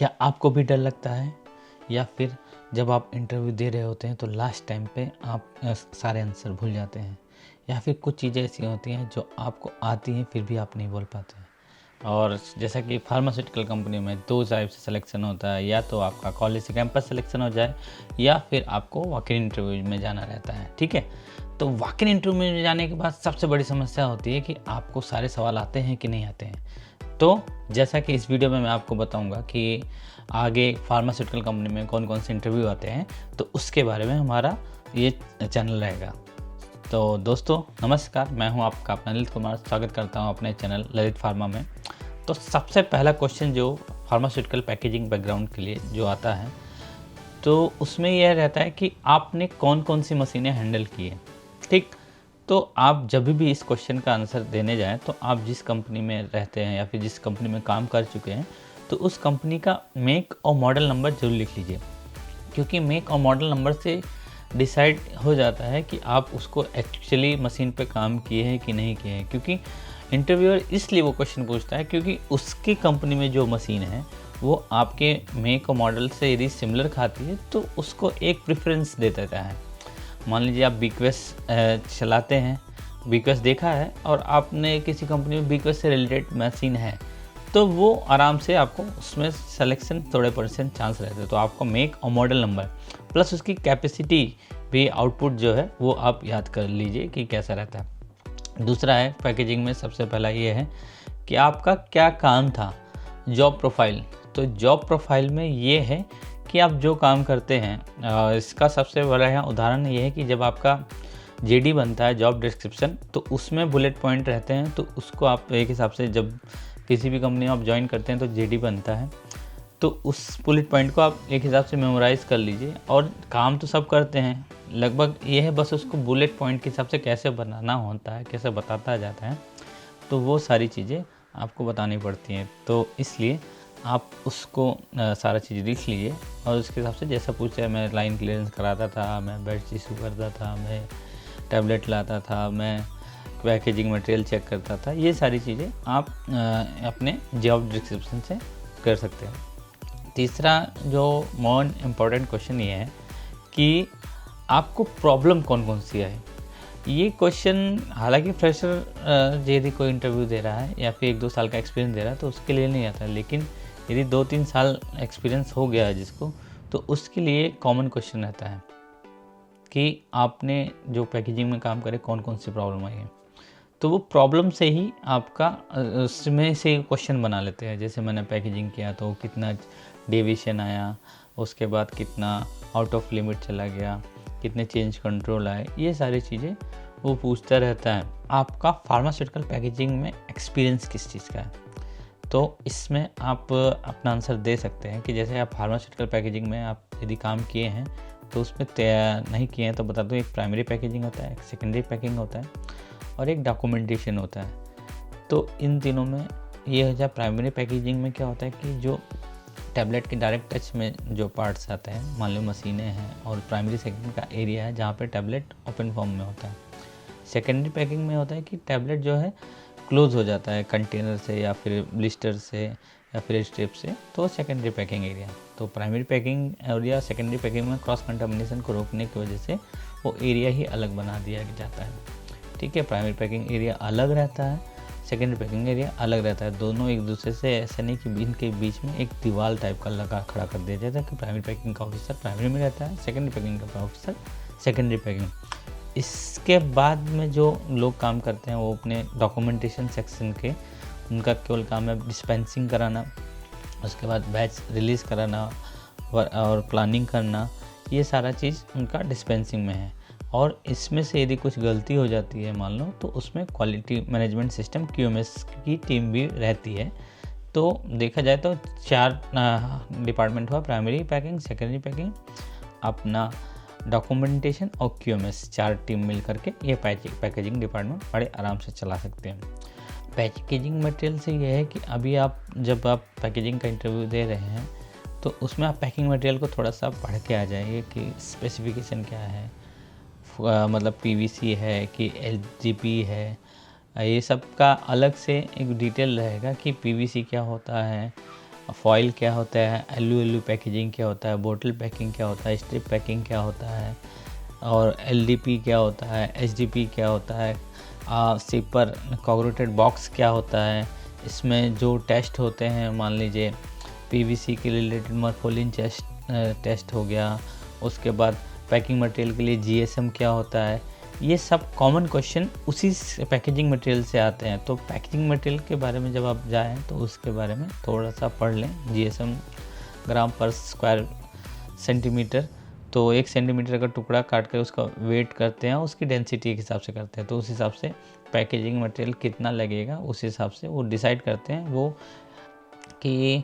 क्या आपको भी डर लगता है, या फिर जब आप इंटरव्यू दे रहे होते हैं तो लास्ट टाइम पे आप सारे आंसर भूल जाते हैं, या फिर कुछ चीज़ें ऐसी होती हैं जो आपको आती हैं फिर भी आप नहीं बोल पाते हैं। और जैसा कि फार्मास्यूटिकल कंपनी में दो टाइप से सिलेक्शन होता है, या तो आपका कॉलेज से कैंपस सिलेक्शन हो जाए या फिर आपको वॉक इन इंटरव्यू में जाना रहता है। ठीक है, तो वॉक इन इंटरव्यू में जाने के बाद सबसे बड़ी समस्या होती है कि आपको सारे सवाल आते हैं कि नहीं आते हैं। तो जैसा कि इस वीडियो में मैं आपको बताऊंगा कि आगे फार्मास्यूटिकल कंपनी में कौन कौन से इंटरव्यू आते हैं, तो उसके बारे में हमारा ये चैनल रहेगा। तो दोस्तों नमस्कार, मैं हूं आपका अपना ललित कुमार। स्वागत करता हूं अपने चैनल ललित फार्मा में। तो सबसे पहला क्वेश्चन जो फार्मास्यूटिकल पैकेजिंग बैकग्राउंड के लिए जो आता है, तो उसमें यह रहता है कि आपने कौन कौन सी मशीनें हैंडल की है। ठीक, तो आप जब भी इस क्वेश्चन का आंसर देने जाएं तो आप जिस कंपनी में रहते हैं या फिर जिस कंपनी में काम कर चुके हैं, तो उस कंपनी का मेक और मॉडल नंबर जरूर लिख लीजिए, क्योंकि मेक और मॉडल नंबर से डिसाइड हो जाता है कि आप उसको एक्चुअली मशीन पे काम किए हैं कि नहीं किए हैं। क्योंकि इंटरव्यूअर इसलिए वो क्वेश्चन पूछता है क्योंकि उसकी कंपनी में जो मशीन है वो आपके मेक और मॉडल से यदि सिमिलर खाती है तो उसको एक प्रेफरेंस दे देता है। मान लीजिए आप बीक्वेस्ट चलाते हैं, बीक्वेस्ट देखा है और आपने किसी कंपनी में बीक्वेस्ट से रिलेटेड मशीन है, तो वो आराम से आपको उसमें सिलेक्शन थोड़े % चांस रहते हैं। तो आपको मेक और मॉडल नंबर प्लस उसकी कैपेसिटी भी, आउटपुट जो है वो आप याद कर लीजिए कि कैसा रहता है। दूसरा है पैकेजिंग में सबसे पहला ये है कि आपका क्या काम था, जॉब प्रोफाइल। तो जॉब प्रोफाइल में ये है कि आप जो काम करते हैं, इसका सबसे बड़ा यहाँ उदाहरण ये है कि जब आपका जेडी बनता है, जॉब डिस्क्रिप्शन, तो उसमें बुलेट पॉइंट रहते हैं। तो उसको आप एक हिसाब से, जब किसी भी कंपनी में आप ज्वाइन करते हैं तो जेडी बनता है, तो उस बुलेट पॉइंट को आप एक हिसाब से मेमोराइज़ कर लीजिए। और काम तो सब करते हैं लगभग, ये है बस उसको बुलेट पॉइंट के हिसाब से कैसे बनाना होता है, कैसे बताता जाता है, तो वो सारी चीज़ें आपको बतानी पड़ती हैं। तो इसलिए आप उसको सारा चीज़ लिख लीजिए और उसके हिसाब से जैसा पूछे, मैं लाइन क्लियरेंस कराता था, मैं बेड इशू करता था, मैं टैबलेट लाता था, मैं पैकेजिंग मटेरियल चेक करता था, ये सारी चीज़ें आप अपने जॉब डिस्क्रिप्शन से कर सकते हैं। तीसरा जो मोर इम्पोर्टेंट क्वेश्चन ये है कि आपको प्रॉब्लम कौन कौन सी है। ये क्वेश्चन हालांकि फ्रेशर यदि कोई इंटरव्यू दे रहा है या फिर 1-2 साल का एक्सपीरियंस दे रहा है तो उसके लिए नहीं आता है, लेकिन यदि 2-3 साल एक्सपीरियंस हो गया है जिसको, तो उसके लिए कॉमन क्वेश्चन रहता है कि आपने जो पैकेजिंग में काम करे कौन कौन सी प्रॉब्लम आई है। तो वो प्रॉब्लम से ही आपका उसमें से क्वेश्चन बना लेते हैं। जैसे मैंने पैकेजिंग किया तो कितना डेविएशन आया, उसके बाद कितना आउट ऑफ लिमिट चला गया, कितने चेंज कंट्रोल आए, ये सारी चीज़ें वो पूछता रहता है। आपका फार्मास्यूटिकल पैकेजिंग में एक्सपीरियंस किस चीज़ का है, तो इसमें आप अपना आंसर दे सकते हैं कि जैसे आप फार्मास्यूटिकल पैकेजिंग में आप यदि काम किए हैं तो उसमें नहीं किए हैं तो बता दो, एक प्राइमरी पैकेजिंग होता है, एक सेकेंडरी पैकिंग होता है और एक डॉक्यूमेंटेशन होता है। तो इन तीनों में ये हो जाए। प्राइमरी पैकेजिंग में क्या होता है कि जो टैबलेट के डायरेक्ट टच में जो पार्ट्स आते हैं, मान लो मशीनें हैं, और प्राइमरी सेगमेंट का एरिया है जहाँ पे टैबलेट ओपन फॉर्म में होता है। सेकेंडरी पैकिंग में होता है कि टैबलेट जो है क्लोज हो जाता है कंटेनर से या फिर ब्लिस्टर से या फिर स्ट्रिप से, तो सेकेंडरी पैकिंग एरिया। तो प्राइमरी पैकिंग और या सेकेंडरी पैकिंग में क्रॉस कंटामिनेशन को रोकने की वजह से वो एरिया ही अलग बना दिया जाता है। ठीक है, प्राइमरी पैकिंग एरिया अलग रहता है, सेकेंडरी पैकिंग एरिया अलग रहता है। दोनों एक दूसरे से ऐसा नहीं कि इनके बीच में एक दीवार टाइप का लगा खड़ा कर दिया जाता है कि प्राइमरी पैकिंग का ऑफिसर प्राइमरी में रहता है, सेकेंडरी पैकिंग का ऑफिसर सेकेंडरी पैकिंग। इसके बाद में जो लोग काम करते हैं वो अपने डॉक्यूमेंटेशन सेक्शन के, उनका केवल काम है डिस्पेंसिंग कराना, उसके बाद बैच रिलीज़ कराना और प्लानिंग करना, ये सारा चीज़ उनका डिस्पेंसिंग में है। और इसमें से यदि कुछ गलती हो जाती है मान लो, तो उसमें क्वालिटी मैनेजमेंट सिस्टम QMS की टीम भी रहती है। तो देखा जाए तो 4 डिपार्टमेंट हुआ, प्राइमरी पैकिंग, सेकेंडरी पैकिंग, अपना डॉक्यूमेंटेशन और QMS, 4 टीम मिल करके ये पैकेजिंग डिपार्टमेंट बड़े आराम से चला सकते हैं। पैकेजिंग मटेरियल से ये है कि अभी जब आप पैकेजिंग का इंटरव्यू दे रहे हैं तो उसमें आप पैकिंग मटेरियल को थोड़ा सा पढ़ के आ जाइए कि स्पेसिफिकेशन क्या है, मतलब PVC है कि LGP है, ये सब का अलग से एक डिटेल रहेगा कि PVC क्या होता है फॉइल क्या होता है, एलयू पैकेजिंग क्या होता है, बोतल पैकिंग क्या होता है, स्ट्रिप पैकिंग क्या होता है, और एलडीपी क्या होता है, एचडीपी क्या होता है, सिपर कॉर्रुगेटेड बॉक्स क्या होता है। इसमें जो टेस्ट होते हैं, मान लीजिए पीवीसी के रिलेटेड मरफोलिन टेस्ट हो गया, उसके बाद पैकिंग मटेरियल के लिए जीएसएम क्या होता है, ये सब कॉमन क्वेश्चन उसी पैकेजिंग मटेरियल से आते हैं। तो पैकेजिंग मटेरियल के बारे में जब आप जाएं तो उसके बारे में थोड़ा सा पढ़ लें। जीएसएम ग्राम पर स्क्वायर सेंटीमीटर, तो 1 सेंटीमीटर का टुकड़ा काट कर उसका वेट करते हैं, उसकी डेंसिटी के हिसाब से करते हैं। तो उस हिसाब से पैकेजिंग मटेरियल कितना लगेगा उस हिसाब से वो डिसाइड करते हैं वो। कि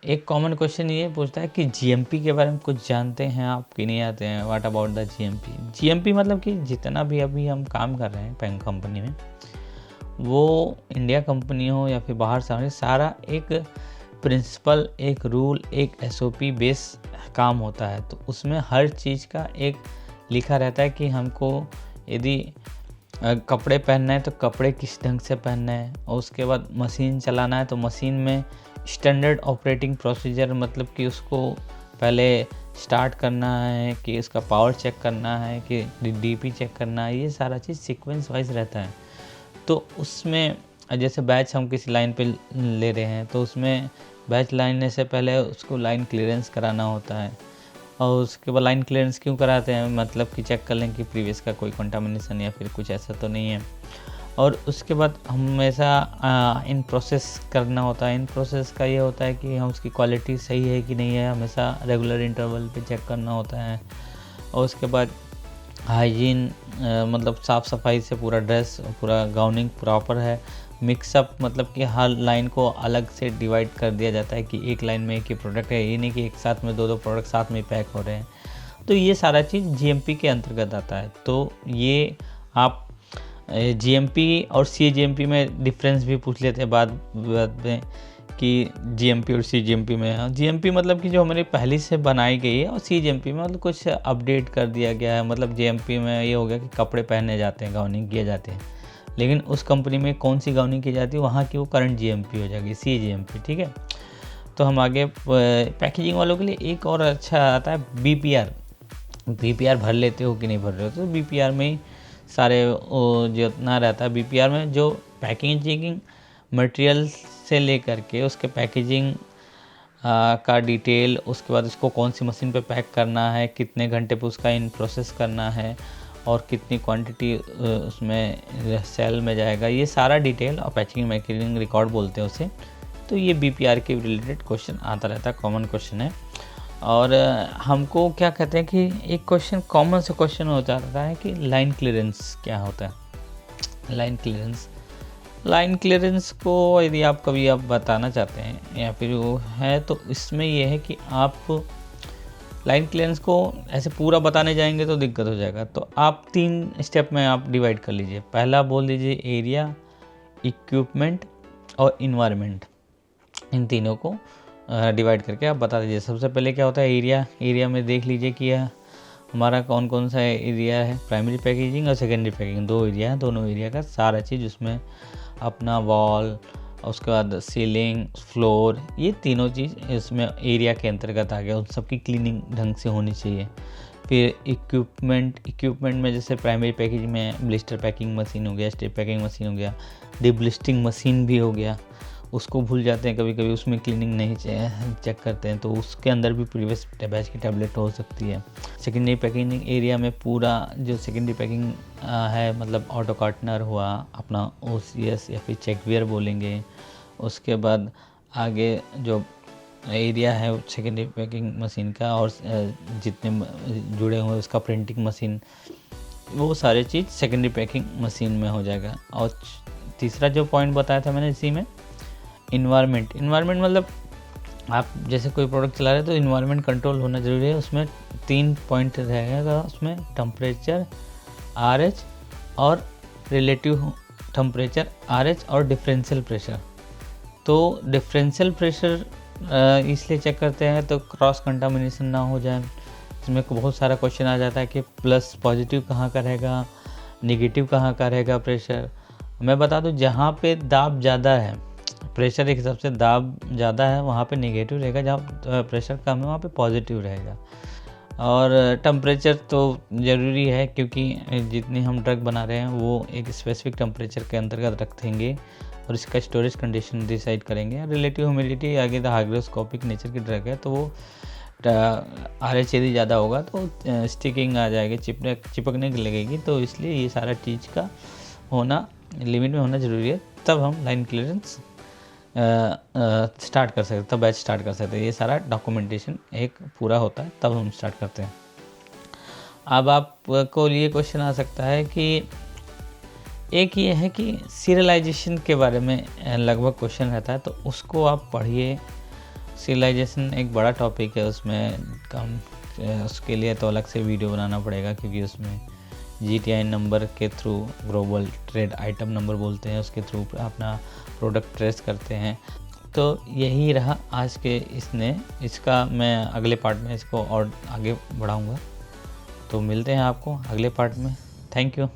एक कॉमन क्वेश्चन ये पूछता है कि जीएमपी के बारे में कुछ जानते हैं आप कि नहीं आते हैं। What about the GMP. GMP मतलब कि जितना भी अभी हम काम कर रहे हैं बैंक कंपनी में, वो इंडिया कंपनी हो या फिर बाहर से, सारा एक प्रिंसिपल, एक रूल, एक एसओपी बेस काम होता है। तो उसमें हर चीज़ का एक लिखा रहता है कि हमको यदि कपड़े पहनना है तो कपड़े किस ढंग से पहनना है, और उसके बाद मशीन चलाना है तो मशीन में स्टैंडर्ड ऑपरेटिंग प्रोसीजर, मतलब कि उसको पहले स्टार्ट करना है, कि उसका पावर चेक करना है, कि डीपी चेक करना है, ये सारा चीज़ सीक्वेंस वाइज रहता है। तो उसमें जैसे बैच हम किसी लाइन पे ले रहे हैं तो उसमें बैच लाइन से पहले उसको लाइन क्लियरेंस कराना होता है, और उसके बाद लाइन क्लियरेंस क्यों कराते हैं, मतलब कि चेक कर लें कि प्रीवियस का कोई कंटामिनेशन या फिर कुछ ऐसा तो नहीं है। और उसके बाद हमेशा इन प्रोसेस करना होता है। इन प्रोसेस का ये होता है कि हम उसकी क्वालिटी सही है कि नहीं है, हमेशा रेगुलर इंटरवल पे चेक करना होता है। और उसके बाद हाइजीन, मतलब साफ़ सफाई से पूरा ड्रेस, पूरा गाउनिंग प्रॉपर है। मिक्सअप, मतलब कि हर लाइन को अलग से डिवाइड कर दिया जाता है कि एक लाइन में एक ही प्रोडक्ट है, ये नहीं कि एक साथ में दो प्रोडक्ट साथ में पैक हो रहे हैं। तो ये सारा चीज़ जीएमपी के अंतर्गत आता है। तो ये आप जीएमपी और सीजीएमपी में डिफरेंस भी पूछ लेते हैं बाद में कि जीएमपी और सीजीएमपी में। जीएमपी मतलब कि जो हमारी पहले से बनाई गई है, और सीजीएमपी में मतलब कुछ अपडेट कर दिया गया है। मतलब जीएमपी में ये हो गया कि कपड़े पहने जाते हैं, गाउनिंग किए जाते हैं, लेकिन उस कंपनी में कौन सी गाउनिंग की जाती है वहाँ की वो करंट जीएमपी हो जाएगी, सीजीएमपी। ठीक है। तो हम आगे पैकेजिंग वालों के लिए एक और अच्छा आता है बीपीआर। बीपीआर भर लेते हो कि नहीं भर रहे हो, तो बीपीआर में ही सारे जितना रहता है। बीपीआर में जो पैकेजिंग मटेरियल से लेकर के उसके पैकेजिंग का डिटेल, उसके बाद उसको कौन सी मशीन पे पैक करना है, कितने घंटे पे उसका इन प्रोसेस करना है, और कितनी क्वांटिटी उसमें सेल में जाएगा, ये सारा डिटेल और पैकिंग मैकेजिंग रिकॉर्ड बोलते हैं उसे। तो ये बीपीआर के रिलेटेड क्वेश्चन आता रहता है, कॉमन क्वेश्चन है। और हमको क्या कहते हैं कि एक क्वेश्चन कॉमन से क्वेश्चन हो जाता है कि लाइन क्लियरेंस क्या होता है। लाइन क्लियरेंस को यदि आप कभी बताना चाहते हैं या फिर वो है, तो इसमें यह है कि आप लाइन क्लियरेंस को ऐसे पूरा बताने जाएंगे तो दिक्कत हो जाएगा। तो आप 3 स्टेप में आप डिवाइड कर लीजिए। पहला बोल दीजिए एरिया, इक्विपमेंट और इन्वायरमेंट। इन तीनों को डिवाइड करके आप बता दीजिए। सबसे पहले क्या होता है एरिया। एरिया में देख लीजिए कि हमारा कौन कौन सा एरिया है, प्राइमरी पैकेजिंग और सेकेंडरी पैकेजिंग, 2 एरिया है। दोनों एरिया का सारा चीज़ उसमें अपना वॉल, उसके बाद सीलिंग, फ्लोर, ये तीनों चीज़ इसमें एरिया के अंतर्गत आ गया। उन सबकी क्लीनिंग ढंग से होनी चाहिए। फिर इक्विपमेंट में जैसे प्राइमरी पैकेजिंग में ब्लिस्टर पैकिंग मशीन हो गया, स्ट्रिप पैकिंग मशीन हो गया, डिब्लिस्टिंग मशीन भी हो गया। उसको भूल जाते हैं कभी कभी, उसमें क्लीनिंग नहीं चेक करते हैं, तो उसके अंदर भी प्रीवियस बैच की टैबलेट हो सकती है। सेकेंडरी पैकिंग एरिया में पूरा जो सेकेंडरी पैकिंग है, मतलब ऑटो कार्टनर हुआ, अपना ओसीएस या फिर चेकवेयर बोलेंगे। उसके बाद आगे जो एरिया है सेकेंडरी पैकिंग मशीन का, और जितने जुड़े हुए उसका प्रिंटिंग मशीन, वो सारे चीज़ सेकेंडरी पैकिंग मशीन में हो जाएगा। और तीसरा जो पॉइंट बताया था मैंने इसी में, इन्वायरमेंट मतलब आप जैसे कोई प्रोडक्ट चला रहे हैं तो इन्वायरमेंट कंट्रोल होना ज़रूरी है। उसमें 3 पॉइंट रहेगा, उसमें टेम्परेचर RH और रिलेटिव टेम्परेचर RH और डिफरेंशियल प्रेशर। तो डिफरेंशियल प्रेशर इसलिए चेक करते हैं तो क्रॉस कंटामिनेशन ना हो जाए। इसमें बहुत सारा क्वेश्चन आ जाता है कि प्लस पॉजिटिव कहाँ का रहेगा, नेगेटिव कहाँ का रहेगा प्रेशर। मैं बता दूं, जहाँ पे दाब ज़्यादा है, प्रेशर एक हिसाब से दाब ज़्यादा है वहाँ पे नेगेटिव रहेगा, जहाँ प्रेशर कम है वहाँ पे पॉजिटिव रहेगा। और टेम्परेचर तो ज़रूरी है, क्योंकि जितनी हम ड्रग बना रहे हैं वो एक स्पेसिफिक टेम्परेचर के अंतर्गत रखेंगे और इसका स्टोरेज कंडीशन डिसाइड करेंगे। रिलेटिव ह्यूमिडिटी आगे तो हाइग्रोस्कोपिक नेचर की ड्रग है, तो वो RH यदि ज़्यादा होगा तो स्टिकिंग आ जाएगी, चिपकने लगेगी। तो इसलिए ये सारा चीज़ का होना लिमिट में होना ज़रूरी है, तब हम लाइन क्लियरेंस स्टार्ट कर सकते, तब बैच स्टार्ट कर सकते हैं। ये सारा डॉक्यूमेंटेशन एक पूरा होता है तब हम स्टार्ट करते हैं। अब आपको ये क्वेश्चन आ सकता है कि एक ये है कि सीरियलाइजेशन के बारे में लगभग क्वेश्चन रहता है, तो उसको आप पढ़िए। सीरियलाइजेशन एक बड़ा टॉपिक है, उसमें उसके लिए तो अलग से वीडियो बनाना पड़ेगा, क्योंकि उसमें GTI नंबर के through, global trade item number बोलते हैं, उसके थ्रू अपना प्रोडक्ट ट्रेस करते हैं। तो यही रहा आज के इसका मैं अगले पार्ट में इसको और आगे बढ़ाऊंगा। तो मिलते हैं आपको अगले पार्ट में। Thank you.